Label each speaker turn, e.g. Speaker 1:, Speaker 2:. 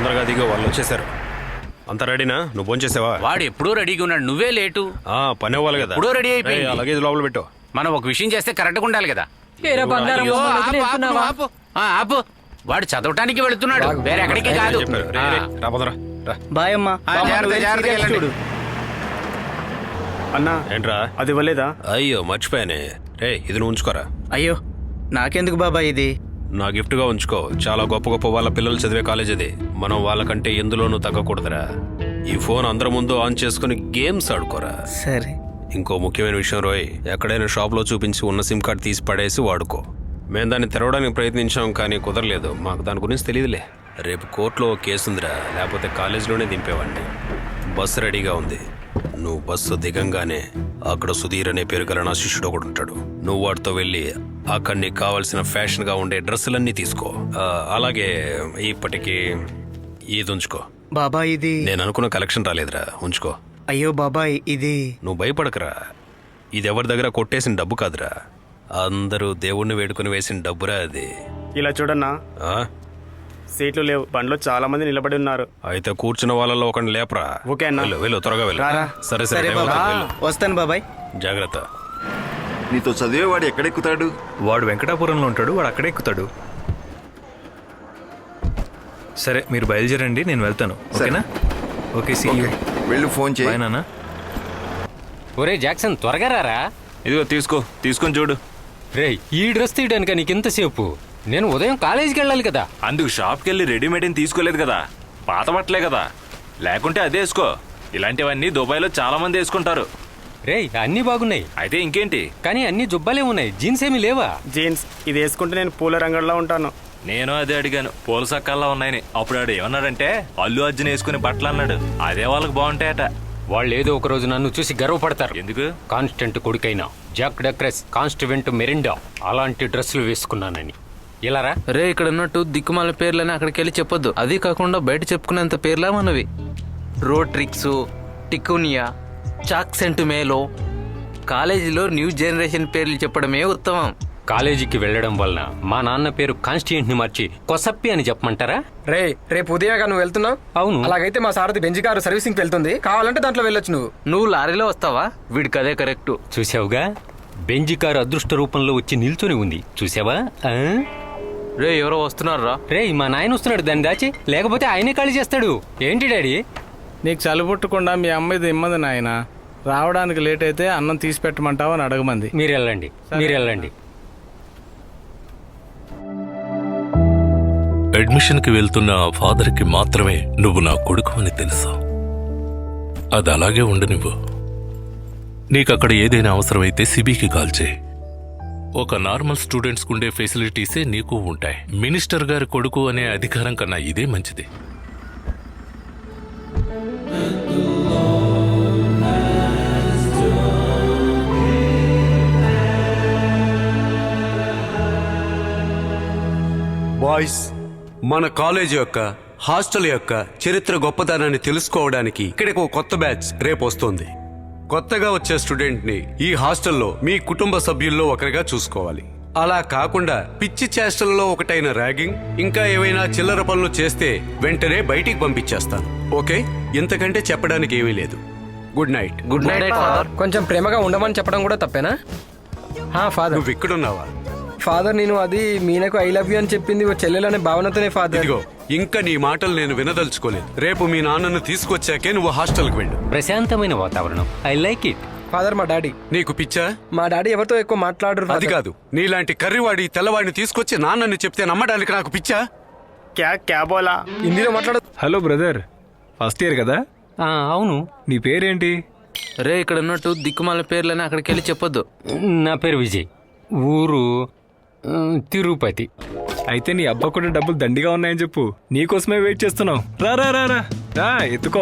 Speaker 1: తొందరగా దిగో, వాళ్ళు వచ్చేసారు. అంత రెడీనా? నువ్వు ఫోన్ చేసావా?
Speaker 2: వాడు ఎప్పుడూ రెడీగా ఉన్నాడు, నువ్వే లేటు.
Speaker 1: పని అవ్వాలి కదా.
Speaker 2: ఎప్పుడో రెడీ అయిపోయింది.
Speaker 1: అలాగే లోపల పెట్టు.
Speaker 2: మనం ఒక విషయం చేస్తే కరెక్ట్గా ఉండాలి కదా.
Speaker 3: ఏరా బంగారం,
Speaker 2: అయ్యో,
Speaker 3: మమ్మల్ని
Speaker 2: ఆపు,
Speaker 3: వదిలేస్తున్నావా?
Speaker 2: ఆపు, ఆపు. వాడు చదవటానికి వెళుతున్నాడు, వేరే ఎక్కడికి కాదు.
Speaker 1: చెప్పారు. రే, రే, రా పోదరా, రా.
Speaker 3: బాయ్ అమ్మా.
Speaker 2: జాగ్రత్తగా వెళ్ళండి.
Speaker 4: అన్నా
Speaker 1: ఏంట్రా?
Speaker 4: అది ఇవ్వలేదా?
Speaker 1: అయ్యో మర్చిపోయానే. రే, ఇది నువ్వు ఉంచుకోరా.
Speaker 3: అయ్యో నాకెందుకు బాబాయ్ ఇది?
Speaker 1: నా గిఫ్ట్ గా ఉంచుకో. చాలా గొప్ప గొప్ప వాళ్ళ పిల్లలు చదివే కాలేజ్ అది. మనం వాళ్ళకంటే ఎందులోనూ తగ్గకూడదురా. ఈ ఫోన్ అందరి ముందు ఆన్ చేసుకుని గేమ్స్ ఆడుకోరా.
Speaker 3: సరే.
Speaker 1: ఇంకో ముఖ్యమైన విషయం రోయ్, ఎక్కడైనా షాప్లో చూపించి ఉన్న సిమ్ కార్డ్ తీసి పడేసి వాడుకో. మేము దాన్ని తెరవడానికి ప్రయత్నించాం కానీ కుదరలేదు. మాకు దాని గురించి తెలియదులే. రేపు కోర్టులో కేసు ఉందిరా, లేకపోతే కాలేజీలోనే దింపేవాడిని. బస్సు రెడీగా ఉంది. నువ్వు బస్సు దిగంగానే అక్కడ సుధీర్ అనే పేరు గల నా శిష్యుడు ఒకడు ఉంటాడు. నువ్వు వాడితో వెళ్ళి అక్కడ నీకు కావాల్సిన ఫ్యాషన్గా ఉండే డ్రెస్సులన్నీ తీసుకో. అలాగే ఇప్పటికి ఇది ఉంచుకో.
Speaker 3: బాబాయ్ ఇది.
Speaker 1: నేను అనుకున్న కలెక్షన్ రాలేదురా, ఉంచుకో.
Speaker 3: అయ్యో బాబాయ్ ఇది.
Speaker 1: నువ్వు భయపడకరా. ఇది ఎవరి దగ్గర కొట్టేసిన డబ్బు కాదురా, అందరూ దేవుణ్ణి వేడుకుని వేసిన డబ్బురా అది.
Speaker 4: ఇలా చూడన్నా,
Speaker 1: ఆ?
Speaker 4: సీట్లు లేవు, బండ్లో చాలా మంది నిలబడి ఉన్నారు.
Speaker 1: అయితే కూర్చున్న వాళ్ళలో ఒకరిని లేపరా.
Speaker 4: ఓకే అన్న.
Speaker 1: వెళ్ళు త్వరగా వెళ్ళు.
Speaker 4: రారా.
Speaker 1: సరే
Speaker 3: సరే
Speaker 1: టైం
Speaker 3: బాబాయ్,
Speaker 1: అవుతుంది, వెళ్ళు.
Speaker 3: వస్తాను బాబాయ్.
Speaker 1: జాగ్రత్త.
Speaker 5: నీతో చదివేవాడు ఎక్కడెక్కుతాడు?
Speaker 6: వాడు వెంకటాపురంలో ఉంటాడు, వాడు అక్కడే ఎక్కుతాడు. సరే మీరు బయలుదేరండి, నేను వెళ్తాను. ఓకేనా? Okay, see you.
Speaker 5: వెళ్ళు, ఫోన్ చేయి.
Speaker 6: బాయ్ నాన్న.
Speaker 7: ఒరే జాక్సన్, త్వరగా రారా.
Speaker 6: ఇదిగో తీసుకొని చూడు.
Speaker 7: రే, ఈ డ్రెస్ తీయడానిక నీకు ఇంతసేపు? నేను ఉదయం కాలేజీకి వెళ్ళాలి కదా.
Speaker 6: అందుకు షాప్కి వెళ్ళి రెడీమేడ్ ఏం తీసుకోలేదు కదా, పాత బట్టలే కదా. లేకుంటే అదే వేసుకో. ఇలాంటివన్నీ దుబాయ్లో చాలా మంది వేసుకుంటారు.
Speaker 7: రే, అన్నీ బాగున్నాయి,
Speaker 6: అయితే ఇంకేంటి?
Speaker 7: కానీ అన్ని జుబ్బాలే ఉన్నాయి, జీన్స్ ఏమీ లేవా?
Speaker 4: జీన్స్ ఇది వేసుకుంటే నేను పూల రంగంలో ఉంటాను.
Speaker 6: నేను అదే అడిగాను, పూల సక్కల్లా ఉన్నాయని. అప్పుడు ఆడు ఏమన్నాడంటే అల్లు అర్జున్ వేసుకునే బట్టలు అన్నాడు. అదే వాళ్ళకి బాగుంటాయట.
Speaker 7: వాళ్ళు ఏదో ఒక రోజు నన్ను చూసి గర్వపడతారు.
Speaker 6: ఎందుకు?
Speaker 7: కాన్స్టెంట్ కొడుకైనా జాక్ డక్రెస్, కాన్స్టివెంట్ మెరిండా అలాంటి డ్రెస్సులు వేసుకున్నానని. ఇలా రా.
Speaker 8: రే, ఇక్కడ ఉన్నట్టు దిక్కుమాల పేర్లని అక్కడికి వెళ్ళి చెప్పొద్దు. అది కాకుండా బయట చెప్పుకునేంత పేర్లా మనవి. రోట్రిక్స్, టికునియా, చాక్సెంట్ మేలో. కాలేజీలో న్యూ జనరేషన్ పేర్లు చెప్పడమే ఉత్తమం.
Speaker 7: కాలేజీకి వెళ్ళడం వలన మా నాన్న పేరు కాన్స్టిట్యూంట్ ని మార్చి కొసప్పి అని చెప్పమంటారా?
Speaker 9: రేపు ఉదయంగా నువ్వు వెళ్తున్నావు?
Speaker 7: అవును.
Speaker 9: అలాగైతే మా సారథి బెంజ్ కారు సర్వీసింగ్ వెళ్తుంది, కావాలంటే దాంట్లో వెళ్ళొచ్చు.
Speaker 8: నువ్వు లారీలో వస్తావా? వీడికి అదే కరెక్ట్.
Speaker 7: చూసావుగా, బెంజి కారు అదృష్ట రూపంలో వచ్చి నిల్చొని ఉంది. చూసావా?
Speaker 8: రే, ఎవరో వస్తున్నారా?
Speaker 7: రే, మా నాయన వస్తున్నాడు, దాన్ని దాచి, లేకపోతే ఆయనే ఖాళీ చేస్తాడు. ఏంటి డాడీ?
Speaker 10: నీకు చలిపుట్టకుండా మీ అమ్మాయిది ఇమ్మది నాయన. రావడానికి లేట్ అయితే అన్నం తీసి పెట్టమంటావు అని అడగమంది.
Speaker 7: మీరు వెళ్ళండి.
Speaker 11: అడ్మిషన్కి వెళ్తున్న ఆ ఫాదర్కి మాత్రమే నువ్వు నా కొడుకు అని తెలుసు. అది అలాగే ఉండనివ్వు. నీకక్కడ ఏదైనా అవసరమైతే సిబికి కాల్ చేయి. ఒక నార్మల్ స్టూడెంట్స్కు ఉండే ఫెసిలిటీసే నీకు ఉంటాయి. మినిస్టర్ గారి కొడుకు అనే అధికారం కన్నా ఇదే మంచిది.
Speaker 12: బాయ్స్, మన కాలేజ్ యొక్క హాస్టల్ యొక్క చరిత్ర గొప్పతనాన్ని తెలుసుకోవడానికి ఇక్కడికి ఒక కొత్త బ్యాచ్ రేపు వస్తుంది. కొత్తగా వచ్చే స్టూడెంట్ని ఈ హాస్టల్లో మీ కుటుంబ సభ్యుల్లో ఒకరిగా చూసుకోవాలి. అలా కాకుండా పిచ్చి చేష్టల్లో ఒకటైన ర్యాగింగ్, ఇంకా ఏవైనా చిల్లర పనులు చేస్తే వెంటనే బయటికి పంపించేస్తాను. ఓకే? ఇంతకంటే చెప్పడానికి ఏమీ లేదు. Good night.
Speaker 8: Good night father.
Speaker 9: కొంచెం ప్రేమగా ఉండమని చెప్పడం కూడా తప్పేనా? ఫాదర్,
Speaker 12: నువ్వు ఇక్కడున్నావా?
Speaker 9: ఫాదర్, నేను అది మీనకు ఐ లవ్ యూ అని చెప్పింది ఓ చెల్లెలనే భావనతోనే ఫాదర్.
Speaker 12: ఇదిగో, ఇంకా నీ మాటలు నేను వినదలుచుకోలేదు. రేపు మీ నాన్నను తీసుకొచ్చాకే నువ్వు హాస్టల్కి వెళ్ళు.
Speaker 7: ప్రశాంతమైన వాతావరణం, ఐ లైక్ ఇట్.
Speaker 9: ఫాదర్, మా డాడీ.
Speaker 12: నీకు పిచ్చా?
Speaker 9: మా డాడీ ఎవరితో ఎక్కువ మాట్లాడరు.
Speaker 12: అది కాదు, నీలాంటి కర్రివాడి తెల్లవాడిని తీసుకొచ్చి నాన్నని చెప్తే నమ్మడానికి నాకు పిచ్చా?
Speaker 4: క్యా బోలా?
Speaker 9: హిందీలో మాట్లాడు.
Speaker 6: హలో బ్రదర్, ఫస్ట్ ఇయర్ కదా?
Speaker 7: అవును.
Speaker 6: నీ పేరేంటి?
Speaker 8: రే, ఇక్కడ ఉన్నట్టు దిక్కుమాల పేర్లని అక్కడికి వెళ్ళి చెప్పొద్దు.
Speaker 7: నా పేరు విజయ్, ఊరు తిరుపతి.
Speaker 6: అయితే నీ అబ్బా కూడా డబ్బులు దండిగా ఉన్నాయని చెప్పు. నీకోసమే వెయిట్ చేస్తున్నావు. రా ఎత్తుకో.